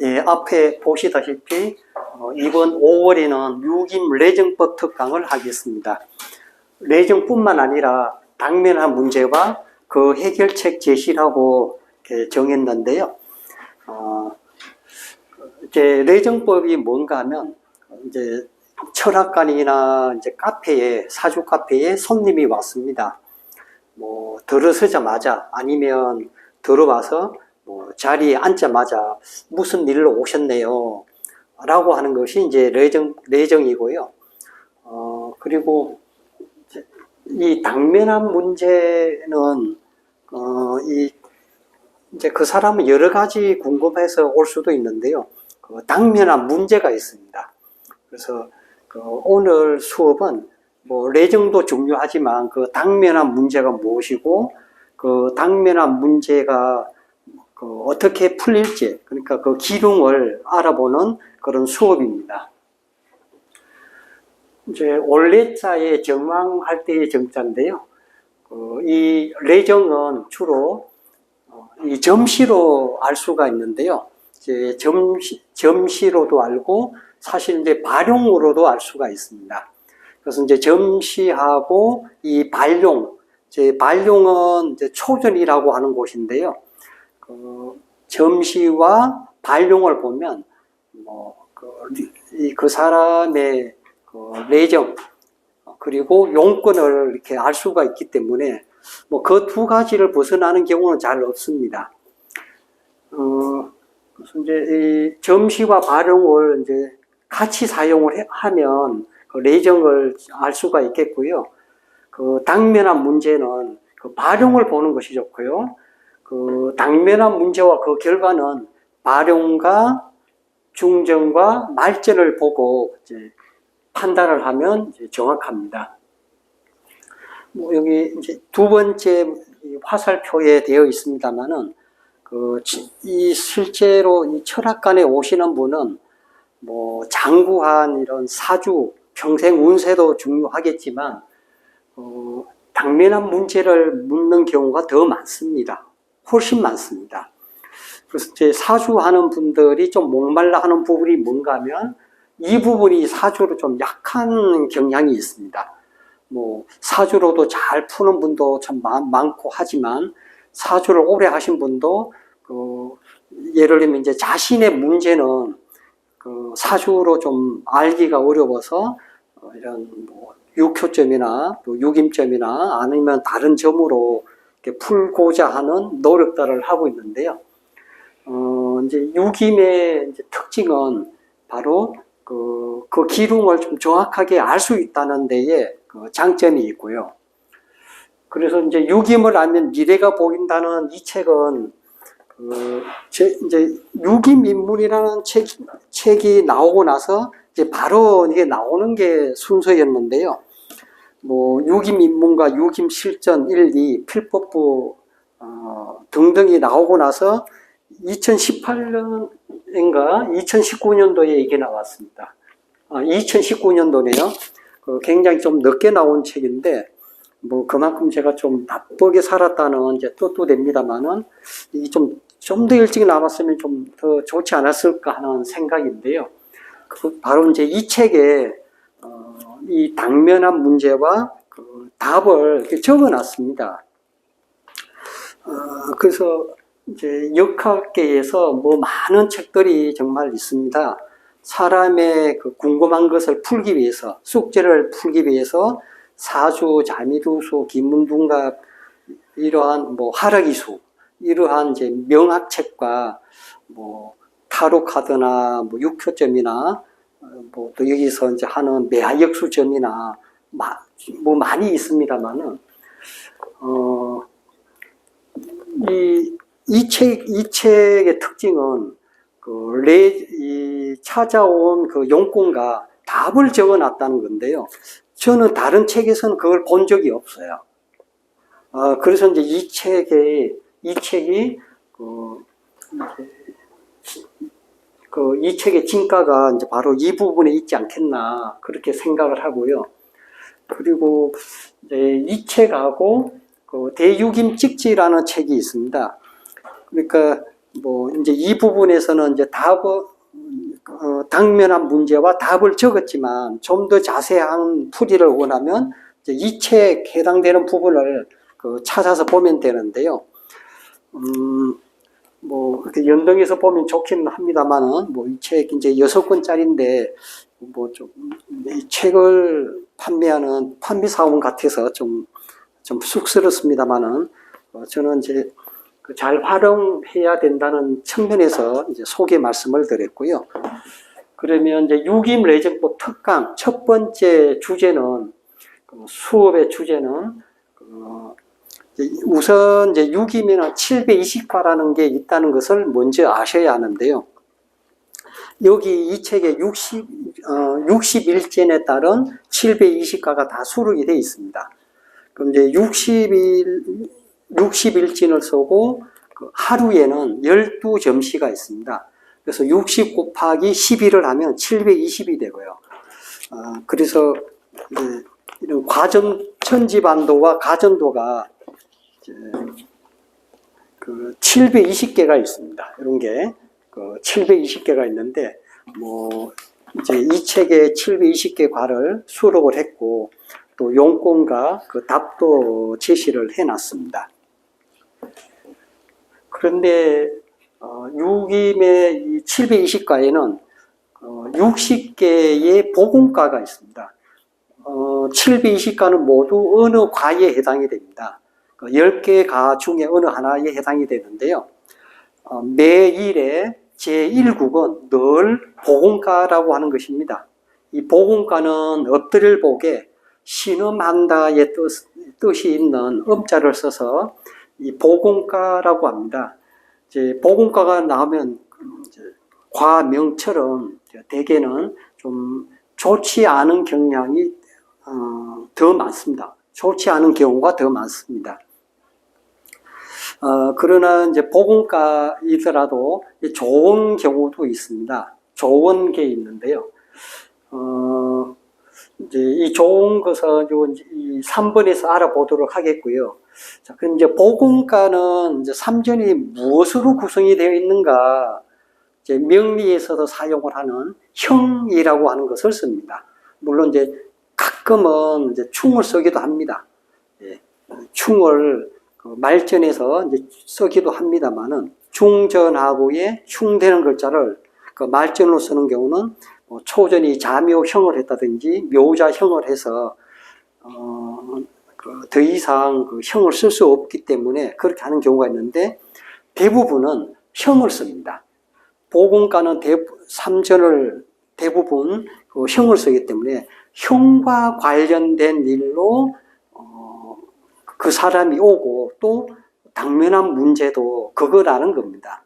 예, 앞에 보시다시피 이번 5월에는 유김 레정법 특강을 하겠습니다. 레정뿐만 아니라 당면한 문제와 그 해결책 제시라고 정했는데요. 이제 레정법이 뭔가 하면 이제 철학관이나 이제 카페에 사주 카페에 손님이 왔습니다. 뭐 들어서자마자 아니면 들어와서 자리에 앉자마자 무슨 일로 오셨네요 라고 하는 것이 이제 레정이고요. 그리고 이 당면한 문제는 이제 그 사람은 여러 가지 궁금해서 올 수도 있는데요. 당면한 문제가 있습니다. 그래서 오늘 수업은 뭐 레정도 중요하지만 그 당면한 문제가 무엇이고 그 당면한 문제가 어떻게 풀릴지, 그러니까 그 기lum을 알아보는 그런 수업입니다. 이제 올레자의 정왕할 때의 정자인데요. 이 레정은 주로 이 점시로 알 수가 있는데요. 이제 점시로도 알고 사실 이제 발용으로도 알 수가 있습니다. 그래서 이제 점시하고 이 발용, 이제 발용은 이제 초전이라고 하는 곳인데요. 점시와 발용을 보면 그 사람의 내정 그리고 용건을 이렇게 알 수가 있기 때문에 그 두 가지를 벗어나는 경우는 잘 없습니다. 그래서 이제 이 점시와 발용을 이제 같이 사용을 하면 그 내정을 알 수가 있겠고요. 그 당면한 문제는 그 발용을 보는 것이 좋고요. 그 당면한 문제와 그 결과는 발용과 중전과 말전을 보고 이제 판단을 하면 이제 정확합니다. 여기 이제 두 번째 화살표에 되어 있습니다만은 이 실제로 이 철학관에 오시는 분은 장구한 이런 사주, 평생 운세도 중요하겠지만 당면한 문제를 묻는 경우가 더 많습니다. 훨씬 많습니다. 그래서 이제 사주하는 분들이 좀 목말라 하는 부분이 뭔가 하면 이 부분이 사주로 좀 약한 경향이 있습니다. 사주로도 잘 푸는 분도 참 많고 하지만 사주를 오래 하신 분도 예를 들면 이제 자신의 문제는 사주로 좀 알기가 어려워서 이런 육효점이나 또 육임점이나 아니면 다른 점으로 이렇게 풀고자 하는 노력들을 하고 있는데요. 이제 육임의 이제 특징은 바로 그 기lum을 좀 정확하게 알 수 있다는 데에 장점이 있고요. 그래서 이제 육임을 알면 미래가 보인다는 이 책은 이제 육임인문이라는 책이 나오고 나서 이제 바로 이게 나오는 게 순서였는데요. 육임인문과 육임실전 1, 2, 필법부 등등이 나오고 나서 2018년인가 2019년도에 이게 나왔습니다. 2019년도네요. 굉장히 좀 늦게 나온 책인데 그만큼 제가 좀 나쁘게 살았다는 이제 뜻도 됩니다만은 이 좀 더 일찍 나왔으면 좀 더 좋지 않았을까 하는 생각인데요. 바로 이제 이 책에 이 당면한 문제와 답을 이렇게 적어놨습니다. 그래서 이제 역학계에서 많은 책들이 정말 있습니다. 사람의 궁금한 것을 풀기 위해서, 숙제를 풀기 위해서 사주, 자미두수, 기문둔갑 이러한 하락이수 이러한 이제 명학책과 타로 카드나 육효점이나 또 여기서 이제 하는 매화역수점이나 많이 있습니다만은 이 책의 특징은 찾아온 용건과 답을 적어놨다는 건데요. 저는 다른 책에서는 그걸 본 적이 없어요. 그래서 이제 이 책이 이 책의 진가가 이제 바로 이 부분에 있지 않겠나 그렇게 생각을 하고요. 그리고 이제 이 책하고 대유김 찍지라는 책이 있습니다. 그러니까 뭐 이제 이 부분에서는 이제 당면한 문제와 답을 적었지만 좀 더 자세한 풀이를 원하면 이제 이 책 해당되는 부분을 찾아서 보면 되는데요. 뭐 이렇게 연동해서 보면 좋기는 합니다만은 뭐 이 책 이제 6권짜리인데 뭐 좀 이 책을 판매하는 판매 사원 같아서 좀 쑥스럽습니다만은 저는 이제 잘 활용해야 된다는 측면에서 이제 소개 말씀을 드렸고요. 그러면 이제 유기물레정법 특강 첫 번째 주제는 수업의 주제는 우선 이제 유기면은 720과라는 게 있다는 것을 먼저 아셔야 하는데요. 여기 이 책의 60일전에 따른 720과가 다 수록이 되어 있습니다. 그럼 이제 60일진을 쓰고 하루에는 12점시가 있습니다. 그래서 60 곱하기 12를 하면 720이 되고요. 그래서 이제 이런 과정 천지반도와 가전도가 이제 720개가 있습니다. 이런 게 720개가 있는데 뭐 이제 이 책에 720개 과를 수록을 했고 또 용건과 답도 제시를 해놨습니다. 그런데 유김의 이 720과에는 60개의 보건과가 있습니다. 720과는 모두 어느 과에 해당이 됩니다. 10개 과 중에 어느 하나에 해당이 되는데요. 매일의 제1국은 늘 보건과라고 하는 것입니다. 이 보건과는 엎드릴 복에 신음한다의 뜻이 있는 음자를 써서 이 보건과라고 합니다. 이제 보건과가 나오면 이제 과명처럼 대개는 좀 좋지 않은 경향이 더 많습니다. 좋지 않은 경우가 더 많습니다. 그러나 이제 보건과이더라도 좋은 경우도 있습니다. 좋은 게 있는데요. 이제 이 좋은 것은 이 3번에서 알아보도록 하겠고요. 자, 그럼 이제 보건과는 이제 삼전이 무엇으로 구성이 되어 있는가? 이제 명리에서도 사용을 하는 형이라고 하는 것을 씁니다. 물론 이제 가끔은 이제 충을 쓰기도 합니다. 예, 충을 말전에서 이제 쓰기도 합니다만은 중전하고의 충되는 글자를 말전으로 쓰는 경우는 초전이 자묘형을 했다든지 묘자형을 해서 더 이상 형을 쓸 수 없기 때문에 그렇게 하는 경우가 있는데 대부분은 형을 씁니다. 보건과는 삼전을 대부분 형을 쓰기 때문에 형과 관련된 일로 그 사람이 오고 또 당면한 문제도 그거라는 겁니다.